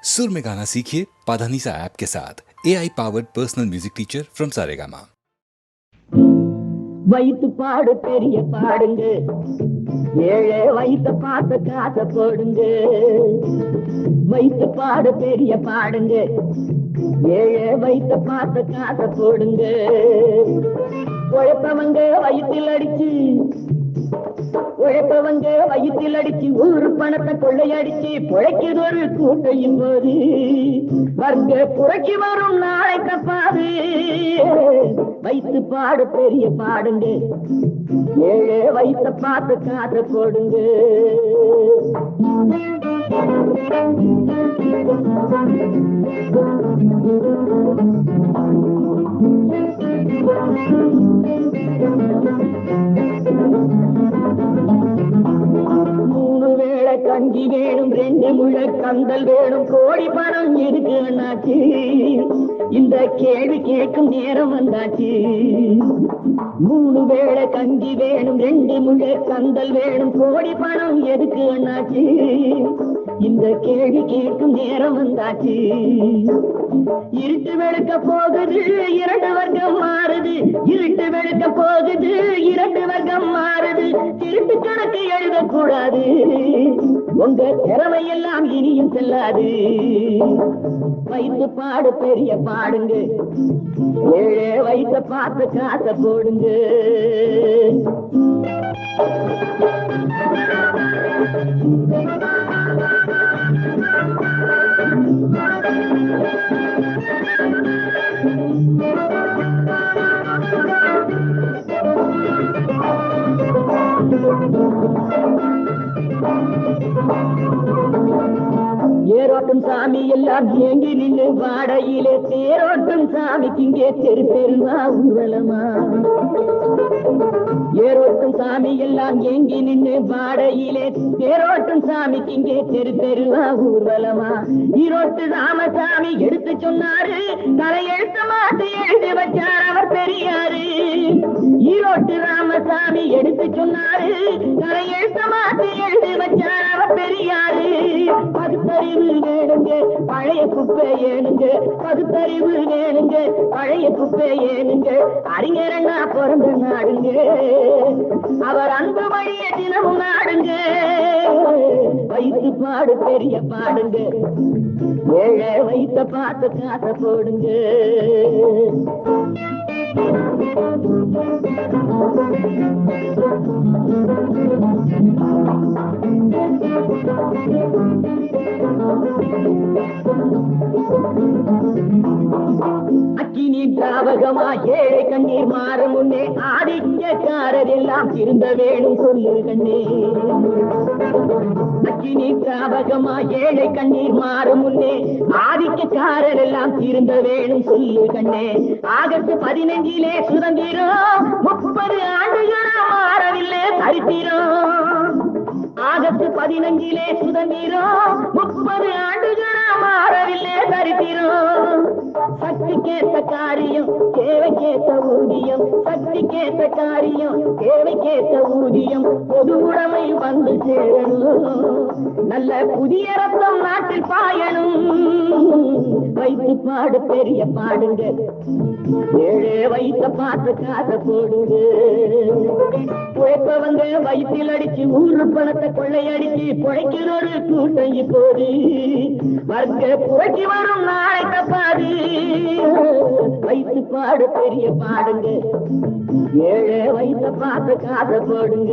सुर में गाना सीखिए पाधानीसा ऐप के साथ AI powered personal music teacher from Saregama. வயிற்று பாடு பெரிய பாடுங்க, ஏழை வயிற்ற பார்த்த காசை போடுங்க. வயிற்று பாடு பெரிய பாடுங்க, ஏழை வயிற்ற பார்த்த காசை போடுங்க. உழைப்பவங்க வயிற்றில் அடிச்சு, உழைப்பவங்க வயிற்றில் அடிச்சு ஊரு பணத்தை கொள்ளையடிச்சு புழைக்குது ஒரு கூட்டையும் போது வர்க்க புறக்கி வரும் நாளை தப்பாது. வயிற்று பாடு பெரிய பாடுங்க, ஏழை வயிற்ற பார்த்து காசை போடுங்க. மூணு வேளை கஞ்சி வேணும், ரெண்டு முழ கந்தல் வேணும், கோடி பணம் இருக்கு அண்ணாச்சி. இந்த கேள்வி கேட்கும் நேரம் வந்தாச்சு. மூணு வேளை கஞ்சி வேணும், ரெண்டு முழ கந்தல் வேணும், கோடி பணம் எதுக்கு அண்ணாச்சி. இந்த கேள்வி கேட்கும் நேரம் வந்தாச்சு. இருட்டு வெளுக்க போகுது, இரண்டு வர்க்கம் மாறுது. இருட்டு வெளுக்க போகுது, இரண்டு வர்க்கம் மாறுது. திருட்டு கணக்கு எழுதக்கூடாது, உங்க திறமை எல்லாம் இனியும் செல்லாது. வயிற்று பாடு பெரிய பாடுங்க, ஏழை வயிற்ற பார்த்து காசை போடுங்க. ஏரோட்டும் சாமி எல்லாம் ஏங்கி நின்று வாடையிலே தேரோட்டும் சாமிக்கு இங்கே தெரு தெருவா ஊர்வலமா. ஏரோட்டும் சாமி எல்லாம் ஏங்கி நின்று வாடையிலே தேரோட்டும் சாமிக்கு இங்கே தெரு தெருவா ஊர்வலமா. ஈரோட்டு ராமசாமி எடுத்து சொன்னாரு, தலையெழுத்த மாத்தி எழுதி வச்சார் அவர் பெரியாரு. ஈரோட்டு ராமசாமி எடுத்து சொன்னாரு, தலையெழுத்த மாத்தி எழுதி வச்சார் அவர் பெரியாரு. பகுத்தறிவு வேணுங்க, பழைய குப்பை ஏனுங்க. பகுத்தறிவு வேணுங்க, பழைய குப்பை ஏனுங்க. அறிஞரண்ணா பிறந்த நாடுங்க, அவர் அன்பு வழிய தினமும் நாடுங்க. வயிற்று பாடு பெரிய பாடுங்க, ஏழை வயிற்ற பார்த்து காசை போடுங்க. அக்கினி தாவகமா ஏழை கண்ணீர் மாறும் முன்னே ஆதிக்கக்காரர் எல்லாம் திருந்த வேணும் சொல்லு கண்ணே. அக்கினி தாவகமா ஏழை கண்ணீர் மாறும் முன்னே ஆதிக்கக்காரர் எல்லாம் திருந்த வேணும் சொல்லு கண்ணே. ஆகஸ்ட் 15 சுதந்திரம், 30 ஆண்டுகளா மாறவில்லை சரித்திரம். ஆகஸ்ட் 15 சுதந்திரம், 30 ஆண்டுகளா மாறவில்லை சரித்திரம். சக்திக்கேற்ற காரியம், தேவைக்கேற்ற ஊதியம். சக்திக்கேற்ற காரியம், தேவைக்கேற்ற ஊதியம். பொது உடைமை வந்து சேரணும், நல்ல புதிய ரத்தம் நாட்டில் பாயணும். வயிற்று பாடு பெரிய பாடுங்க, ஏழை வயிற்ற பார்த்து காசை போடுங்க. உழைப்பவங்க வயிற்றில் அடிச்சு ஊரு பணத்தை கொள்ளையடிச்சு புழைக்கிற ஒரு கூட்டம் இப்போது வர்க்க புரட்சி வரும் நாளை தப்பாது. வயிற்று பாடு பெரிய பாடுங்க, ஏழை வயிற்ற பார்த்து காசை போடுங்க.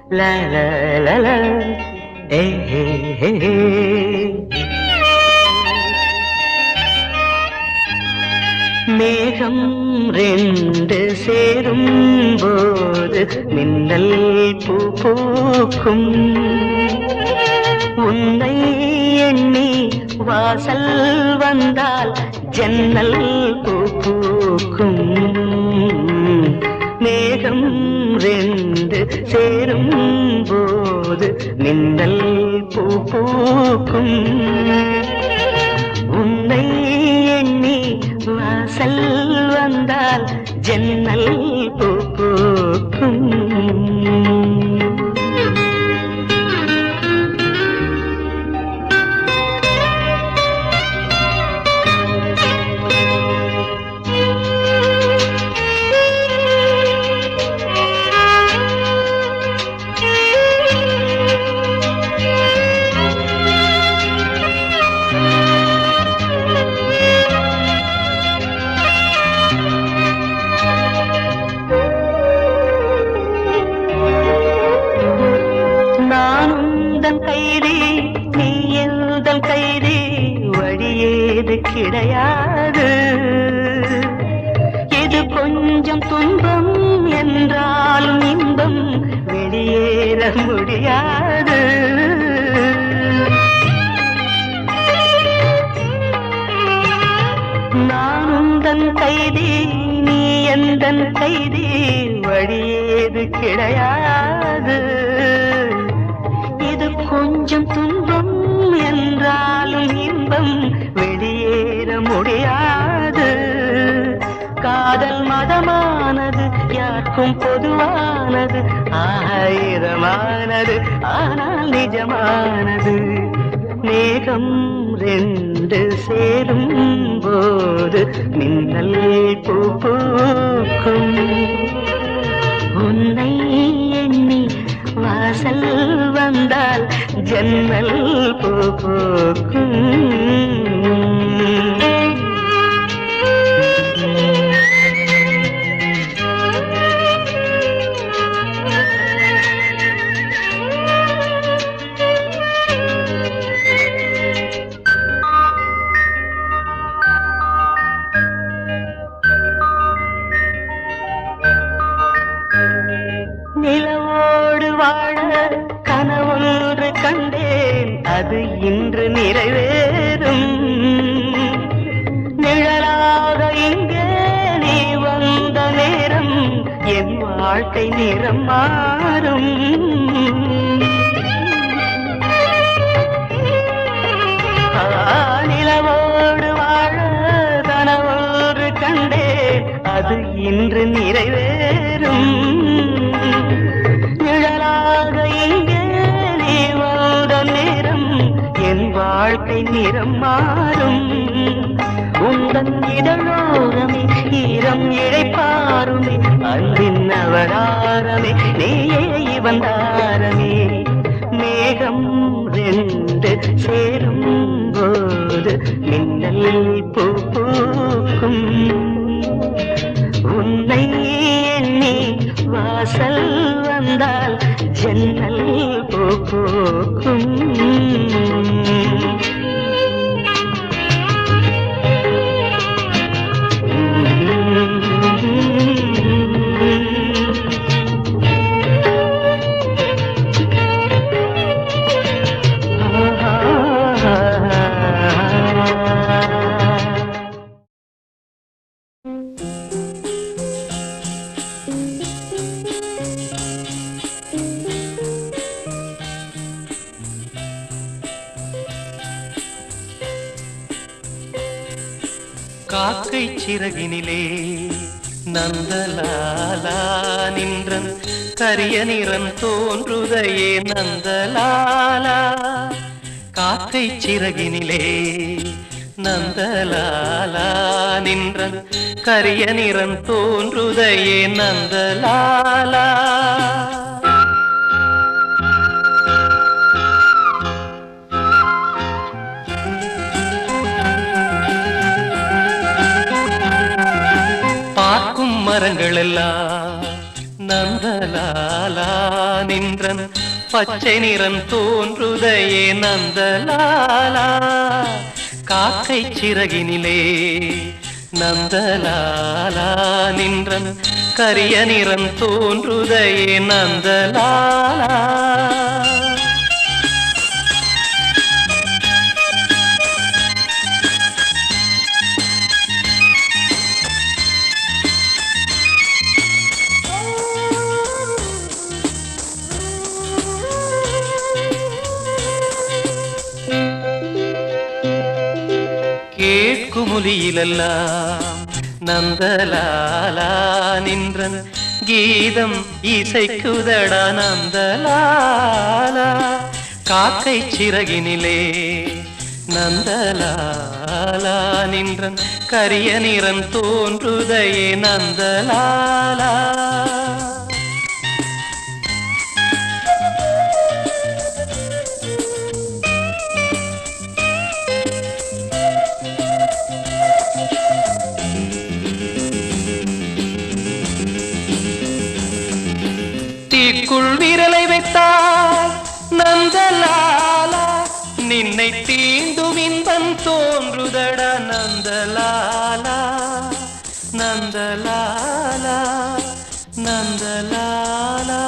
La la la la, hey hey hey hey. மேகம் ரெண்டு சேரும் போது மின்னல் பூ பூக்கும். உன்னை எண்ணி வாசல் வந்தால் ஜன்னல் பூ மேகம் ரெண்டு சேரும் போது மின்னல் பூ பூக்கும். உன்னை எண்ணி வாசல் வந்தால் ஜன்னல் பூ பூக்கும். கிடையாது. இது கொஞ்சம் துன்பம் என்றாலும் இன்பம் வெளியேற முடியாது. நான் உந்தன் கைதி, நீ எந்தன் கைதி, வழியேது கிடையாது. இது கொஞ்சம் துன்பம் என்றாலும் இன்பம் வெளியேற முடியாது. காதல் மதமானது, யாருக்கும் பொதுவானது, ஆயிரமானது, ஆனால் நிஜமானது. மேகம் ரெண்டு சேரும் போது மின்னல் பூ பூக்கும். உன்னை எண்ணி வாசல் வந்தால் ஜன்னல் பூ பூக்கும். நிலவோடு வாழ கனவொன்று கண்டேன், அது இன்று நிறைவேறும். நிழலாக இங்கே நீ வந்த நேரம் என் வாழ்க்கை நிறம் மாறும். நிலவோடு வாழ கனவொன்று கண்டேன், அது இன்று நிறைவேறும். நிழலாக இங்கே நீ வந்த நேரம் என் வாழ்க்கை நிறம் மாறும். உந்தன் இதழோரமே ஈரம் இழைப்பாருமே, அன்பின் அவதாரமே நீயே வந்தாரமே. மேகம் ரெண்டு சேரும் போது மின்னல் பூ பூக்கும். உன்னை எண்ணி வாசல் வந்தால் ஜன்னல் பூ பூக்கும். காக்கை சிறகினிலே நந்தலாலா நின்றன் கரிய நிறம் தோன்றுதையே நந்தலாலா. காக்கை சிறகினிலே நந்தலாலா நின்றன் கரிய நிறம் தோன்றுதையே நந்தலாலா. பார்க்கும் மரங்கள் எல்லாம் நந்தலாலா நின்றன் பச்சை நிறம் தோன்றுதையே நந்தலாலா. காக்கை சிறகினிலே நந்தலாலா நின்றன் கரிய நிறம் தோன்றுதையே நந்தலாலா. வானொலியிலெல்லாம் நந்தலாலா நின்றன் கீதம் இசைக்குதடா நந்தலாலா காக்கை சிறகினிலே நந்தலாலா நின்றன் கரிய நிறம் தோன்றுதையே நந்தலாலா தீக்குள் விரலை வைத்தால் நந்தலாலா நின்னை தீண்டும் இன்பம் தோன்றுதடா நந்தலாலா நந்தலாலா நந்தலாலா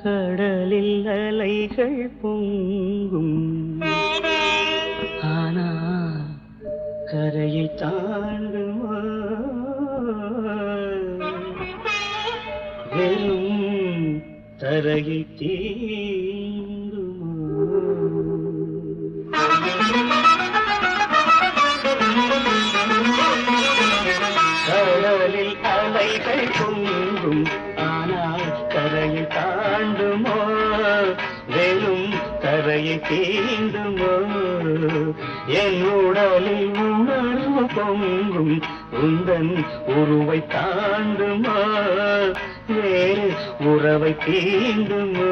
கடலில் அலைகள் பொங்கும் ஆனா கரையை தாண்டுமா வெறும் தரையை தீண்டுமா கடலில் அலைகள் பொங்கும் ஆனால் கரையை தாண்டுமோ வெறும் கரையை தீண்டுமோ என் உடலில் உணர்வு பொங்கும் உந்தன் உருவை தாண்டுமோ வேறு உறவை தீண்டுமோ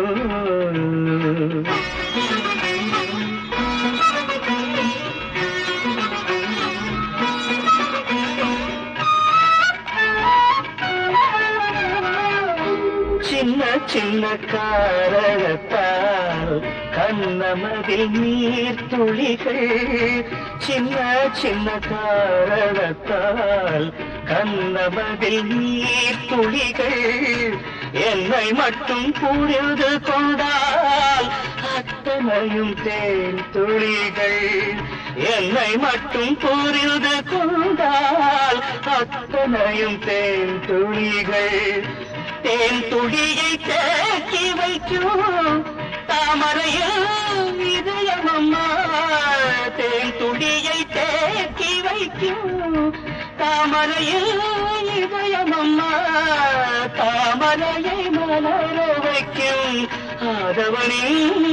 சின்ன சின்ன காரணத்தால் கண்ணமதில் நீர் துளிகள் சின்ன சின்ன காரணத்தால் கண்ணமதில் நீர் துளிகள் என்னை மட்டும் புரிந்து கொண்டால் அத்தனையும் தேன் துளிகள் என்னை மட்டும் புரிந்து கொண்டால் அத்தனையும் தேன் துளிகள் தேன் துளியை தேக்கி வைக்கும் தாமரையில் இதயமம்மா தேன் துளியை தேக்கி வைக்கும் தாமரையில் இதயமம்மா தாமரையை மலர வைக்கும் ஆதவனின்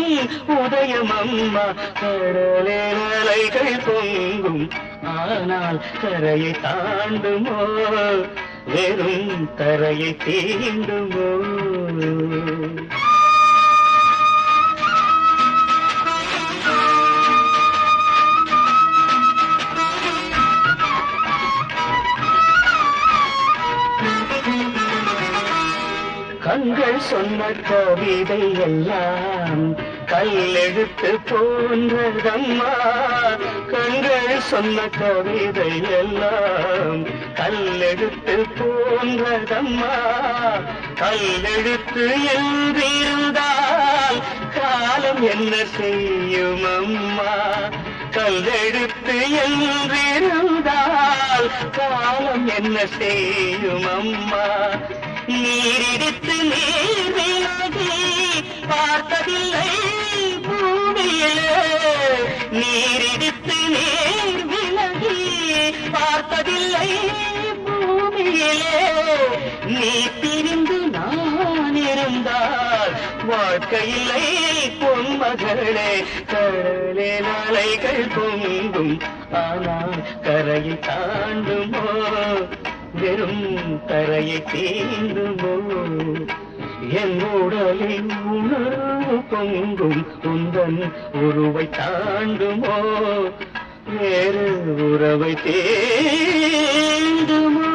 உதயமம்மா கடலே அலைகள் பொங்கும் ஆனால் கரையை தாண்டுமோ வெறும் தரையை தீண்டுமோ கண்கள் சொன்ன கவிதை எல்லாம் கல்லெழுத்து போன்றதம்மா கண்கள் சொன்ன கவிதை எல்லாம் கல்லெழுத்து போன்றதம்மா கல்லெழுத்து என்றிருந்தால் காலம் என்ன செய்யும் அம்மா கல்லெழுத்து என்றிருந்தால் காலம் என்ன செய்யும் அம்மா நீரெடுத்து நீர் விலகி பார்த்ததில்லை பூமியிலே நீரெடுத்து நீர் விலகி பார்த்ததில்லை பூமியிலே நீ பிரிந்து நான் இருந்தால் வாழ்க்கையில்லை பொன்மகளே கடலே அலைகள் பொங்கும் ஆனால் கரையை தாண்டுமோ வெறும் கரையை தீண்டுமோ என் உடலின் உணர்வு பொங்கும் உந்தன் உருவை தாண்டுமோ வேறு உறவை தேடுமோ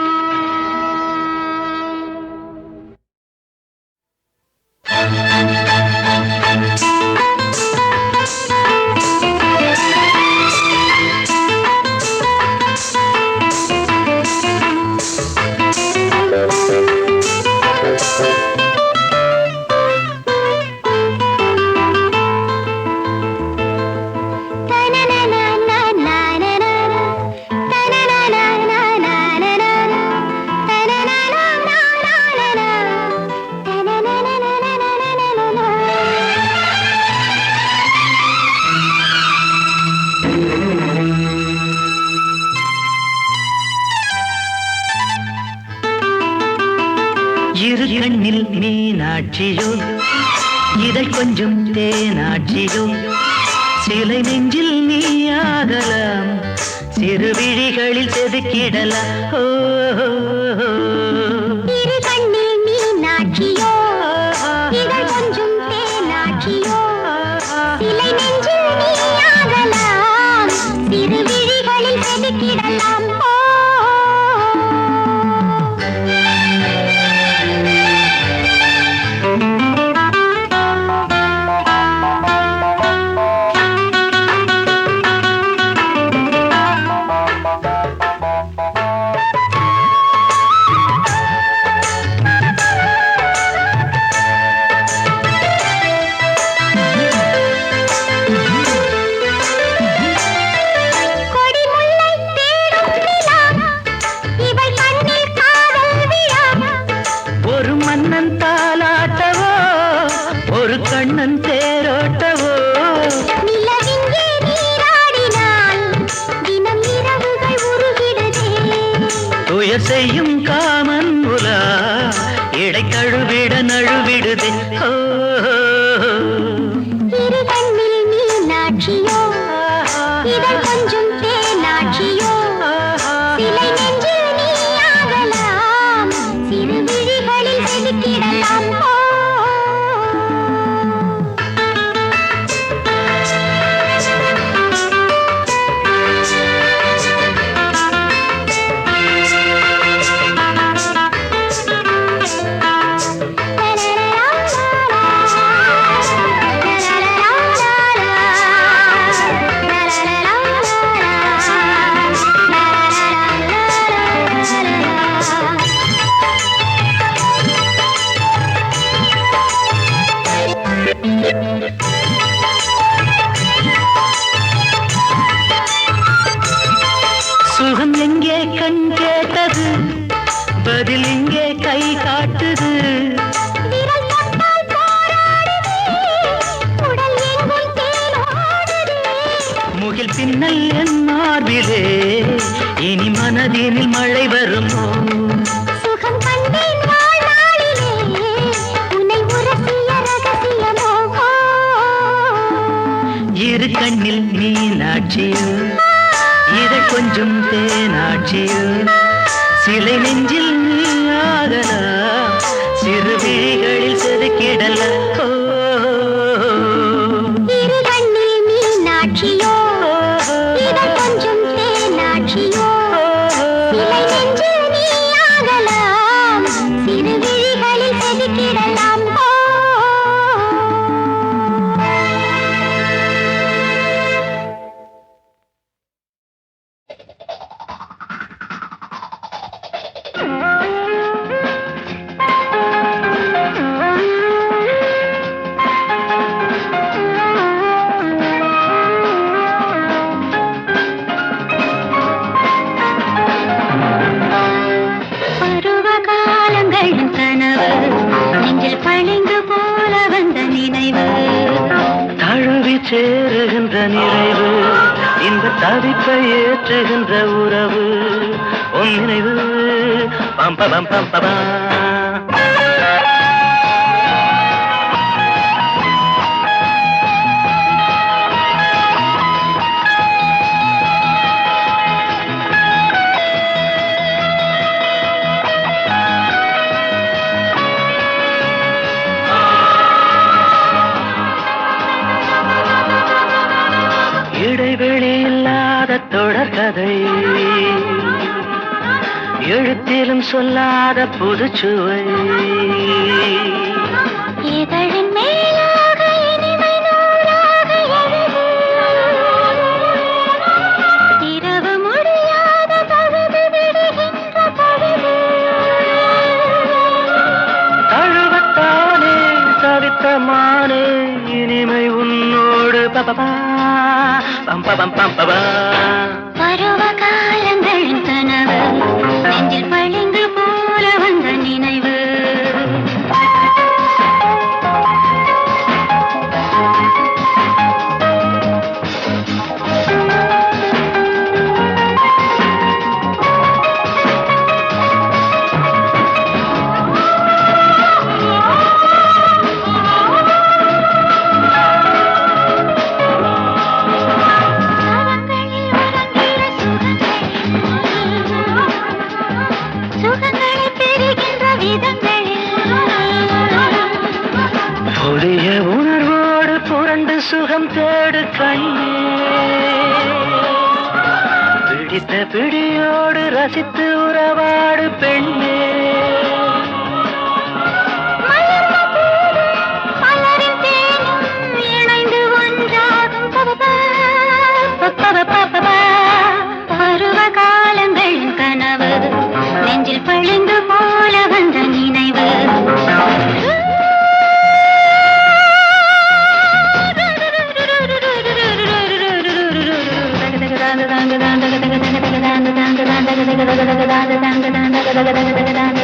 இரு கண்ணில் மீனாட்சியோ இதழ் கொஞ்சம் தேனாட்சியோ சிலை நெஞ்சில் நீயாகலாம் சிறு விழிகளில் செதுக்கிடலாம் இரு கண்ணில் மீனாட்சியோ இதழ் கொஞ்சம் தேனாட்சியோ சிலை நெஞ்சில் நீயாகலாம் சிறு விழிகளில் செதுக்கிடலாம் செய்யும் காமன் புலா இடை கழுவிட நழுவிடுதே இரு கண்ணில் மீனாட்சியோ இதழ் கொஞ்சம் தேனாட்சியோ சிலை நெஞ்சில் நீயாகலாம் சிறு விழிகளில் செதுக்கிடலாம் சுகம் எங்கே கண் கேட்டது பதில் எங்கே கை காட்டுது முகில் பின்னல் என் மார்பிலே இனி மனதினில் மழை வருமோ சுகம் கண்டேன் வாழ்நாளிலே உன்னை உரசிய ரகசியமோ இரு கண்ணில் மீனாட்சியோ இதழ் கொஞ்சம் தேனாட்சியோ சிலை நெஞ்சில் நீயாகலாம் சிறு விழிகளில் செதுக்கிடலாம் இரு கண்ணில் மீனாட்சியோ இதழ் கொஞ்சம் தேனாட்சியோ சிலை நெஞ்சில் நீயாகலாம் சிறு விழிகளில் செதுக்கிடலாம் சேருகின்ற நிறைவு இந்த தவிப்பை ஏற்றுகின்ற உறவு உன் நினைவு பம்ப பம் பம் பபா இடைவெளி இல்லாத தொடர்கதை எழுத்திலும் சொல்லாத புதுச்சுவை இதழின் மேலாக இனிமை நூலாக எழுது இரவு முடியாத பழுது விடுகின்ற பழுது தழுவத்தானே தவித்தமானே இனிமை உன்னோடு பபபா பம் பம் பம் பபா பருவ காலங்களின் கனவு நெஞ்சில் பளிங்கு போல வந்த நினைவு அழகு கண்ணே பிடித்த பிடியோடு ரசித்து உறவாடு பெண்ணே பருவ காலங்களின் கனவு நெஞ்சில் பழிந்து போல வந்த நினைவு தாங்க